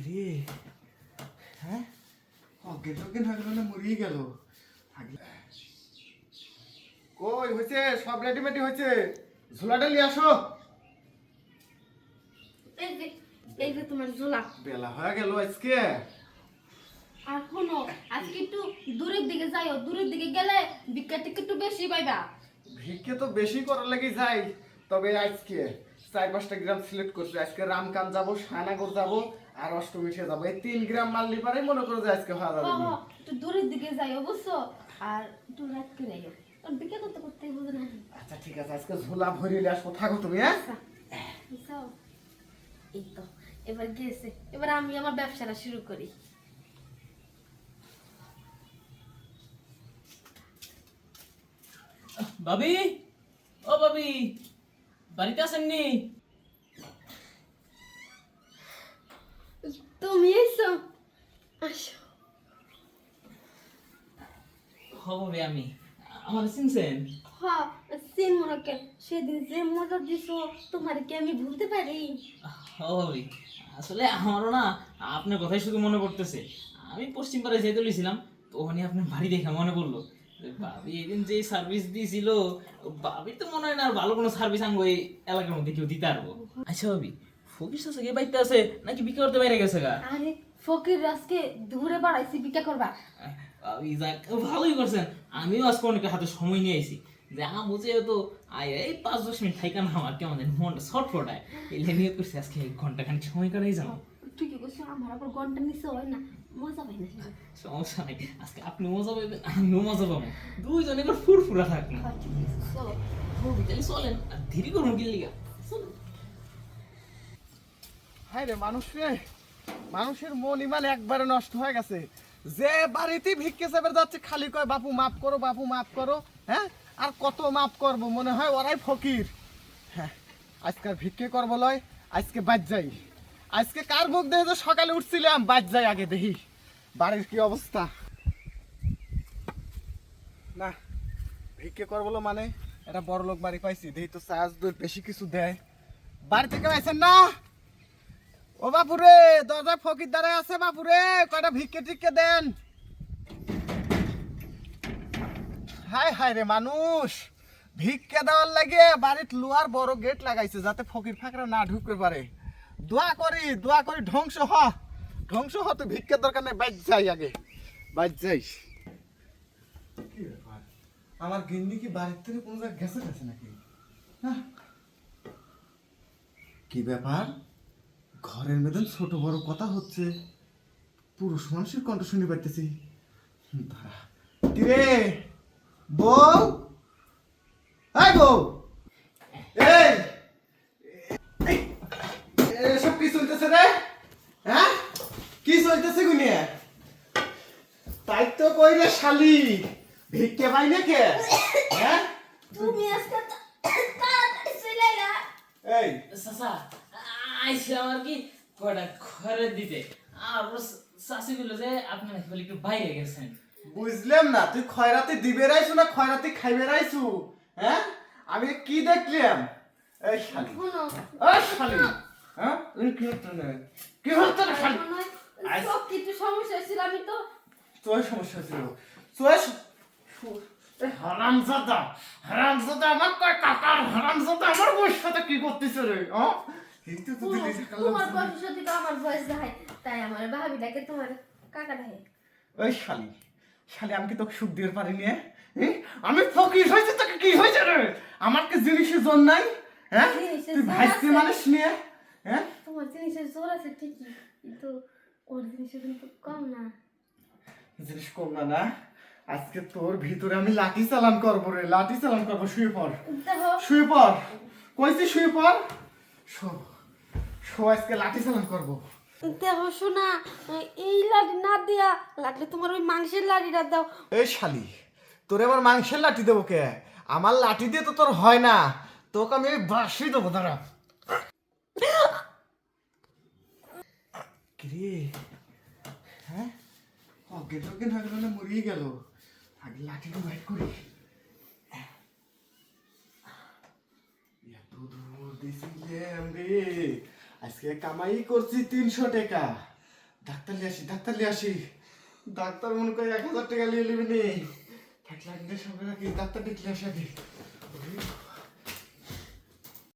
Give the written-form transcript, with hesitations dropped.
কিরে হ্যাঁ অজ্ঞান টজ্ঞান হয়ে গেল না মরিয়ে গেল কই হয়েছে সব রেডিমেডি হয়েছে ঝোলাটা নিয়ে আসো এই যে তোমার ঝোলা। বেলা হয়ে গেল আজকে আর শোনো, আজকে একটু দূরের দিকে যাইও, দূরের দিকে গেলে বিক্রিটা একটু বেশি পাইবা। ভিক্ষে তো বেশি করার লাগি যাই, তবে আজকে 4-5টা গ্রাম সিলেক্ট করছি। আজকে রামকান যাবো, শায়নাগর যাবো আর অষ্টমীশে যাবো। এই 3 গ্রাম মাল নিপারে মনে করো যে আজকে হওয়া যাবে। একটু দূরের দিকে যাইও বুঝছো, আর একটু রাত করে যাইও, কারণ বিক্রি করতে করতে বুঝো না। আচ্ছা ঠিক আছে, আজকে ঝোলা ভরিয়ে আসবো, থাকো তুমি। হ্যাঁ বুঝছো? এই তো এবার গেছে, এবার আমি আমার ব্যবসাটা শুরু করি। ভাবি, ও ভাবি, বাড়িতে আসেননি? তুমি এসো, আসো। ভাবি আমি আমার চিনছেন? হ্যাঁ, সিন মনে কেন সেদিন যে মজা দিছো তোমার কি আমি ভুলতে পারি? ভাবি আসলে আমারও না আপনার কথাই শুধু মনে পড়তেছে। আমি পশ্চিম পাড়ায় যেতে লইছিলাম, তো ওখানে আপনার বাড়ি দেখা মনে পড়লো। ভাবি এদিন যে সার্ভিস দিয়েছিল, ভাবি তো মনে হয় না আর ভালো কোনো সার্ভিস আঙ্গ এই এলাকার মধ্যে কেউ দিতে পারবো। আচ্ছা ভাবি, ফকির আছে কে বাড়িতে আছে নাকি বিক্রি করতে বাইরে গেছে গা? আরে ফকির আজকে দূরে বাড়াইছি বিক্রি করবা। ভাবি যাক, ভালোই করছেন। আমিও আজকে অনেক হাতে সময় নিয়ে আইছি যে বুঝে তো এই 5-10 মিনিট থাইকা না আমার কেমন জানি মনটা ছটফটায়। এলে নিয়ে করছি আজকে ঘন্টা খানিক সময় কাটাই যাবো। ঠিকই বলছো, আমার আবার ঘন্টা নিচে হয় না, মজা পাই না। সমস্যা নাই, আজকে আপনি মজা পাবেন আমিও মজা পাবো, দুইজনে এবার ফুরফুরা থাকবো। চলো। তাহলে চলেন, আর দেরি করুন গিল্লিগা। হায় রে মানুষ রে, মানুষের মন ইমান একবারে নষ্ট হয়ে গেছে। যে বাড়িতে ভিক্ষে চেপে যাচ্ছে খালি কয় বাপু মাফ করো, বাপু মাফ করো। হ্যাঁ আর কত মাফ করবো, মনে হয় ওরাই ফকির। হ্যাঁ আজকে আর ভিক্ষে করবো লয়, আজকে বাদ যাই। আজকে কার মুখ দেখে যে সকালে উঠছিলাম, বাদ যাই আগে দেখি বাড়ির কি অবস্থা। না ভিক্ষে করবো মানে এটা বড় লোক বাড়ি পাইছি, দেখি তো চার্জ বেশি কিছু দেয়। বাড়ি থেকে আইছেন না? ও বাপুরে, দরজা ফকির দ্বারা আছে বাপুরে, কয়টা ভিক্ষে টিক্ষে দেন। হায় হায় রে মানুষ, ভিক্ষে দেওয়ার লাগে বাড়ির লোহার বড় গেট লাগাইছে যাতে ফকির ফাঁকরা না ঢুকতে পারে। দোয়া করি ধ্বংস হ তো ভিক্ষে দরকার নেই, বাইর যাই আগে বাইর যাই। কি ব্যাপার, আমার গিন্নি কি বাড়ির থেকে কোনো জায়গায় গেছে নাকি? হ্যাঁ কি ব্যাপার, ঘরের মধ্যে ছোট বড় কথা হচ্ছে, পুরুষ মানুষের কণ্ঠ শুনে পাইতেছি। কিরে বউ, এই বউ, এই এসব কি চলতেছে রে? হ্যাঁ কি চলতেছে গুনিয়া? তাই তো কই রে শালি, ভিক্ষে পাই না কে? হ্যাঁ তুমি আজকে তাড়াতাড়ি চলে আইলা। এই চাচা আইছিলাম আর কি কয়টা ঘরে দিতে, আর চাষি গুলো যে আপনি নাকি বলে একটু বাইরে গেছেন। বুঝলাম না, তুই খয়রাতি দিবে রাইছু না খয়রাতি খাইবে রাইছু? হ্যাঁ আমি কি দেখলাম? এই শালি, শোনো, এই শালি, হ্যাঁ তুই কি হতো না, কি হতো না শালি? সব কিছু সমস্যা ছিল, আমি তো তোর সমস্যা ছিল, তোর হারামজাদা আমার কয় কাকার হারামজাদা আমার বউর সাথে কি করতেছে রে? কিন্তু তো দিলি তোমার বয়সের সাথে তো আমার বয়স যায়, তাই আমার ভাবি ডাকে তোমার কাকা ডাকে। ওই শালি, শালি আমি কি তোকে সুখ দিয়ে পারিনি? আমি ফকির হয়েছে, তোকে কি হয়েছে রে? আমার কি জিনিসের জন নাই? হ্যাঁ জিনিসের তুই জোর ভাইস্তি আছে। মানুষ নিয়ে, হ্যাঁ তোমার জিনিসের জোর আছে ঠিকই, কিন্তু ওর জিনিসের কিন্তু কম না। জিনিস কম না না? আজকে তোর ভিতরে আমি লাঠি চালান করবো রে, লাঠি চালান করবো। শুয়ে পড়, দেখো শুয়ে পড়, কইছি শুয়ে পড়। শো আজকে লাঠি চালান করবো। দেখো শোনা, এই লাঠি না দিয়া লাগলে তোমার ওই মাংসের লাঠিটা দাও। এই শালি, তোরে আমার মাংসের লাঠি দেবো কে? আমার লাঠি দিয়ে তো তোর হয় না, তোকে আমি বাঁশি দেবো দাঁড়া। কিরে হ্যাঁ অজ্ঞান টজ্ঞান হয়ে গেল না মরিয়ে গেল, আগে লাঠিটা বাইর করি। এত দূর দিছিলাম রে, আজকে কামাই করছি 300 টাকা। ডাক্তার লিয়ে আসি, ডাক্তার লিয়ে আসি। ডাক্তার মনে করে 1000 টাকা লিয়ে নিবি নি। থাকলে আগে সঙ্গে রাখি, ডাক্তার ডেকে আসি আগে।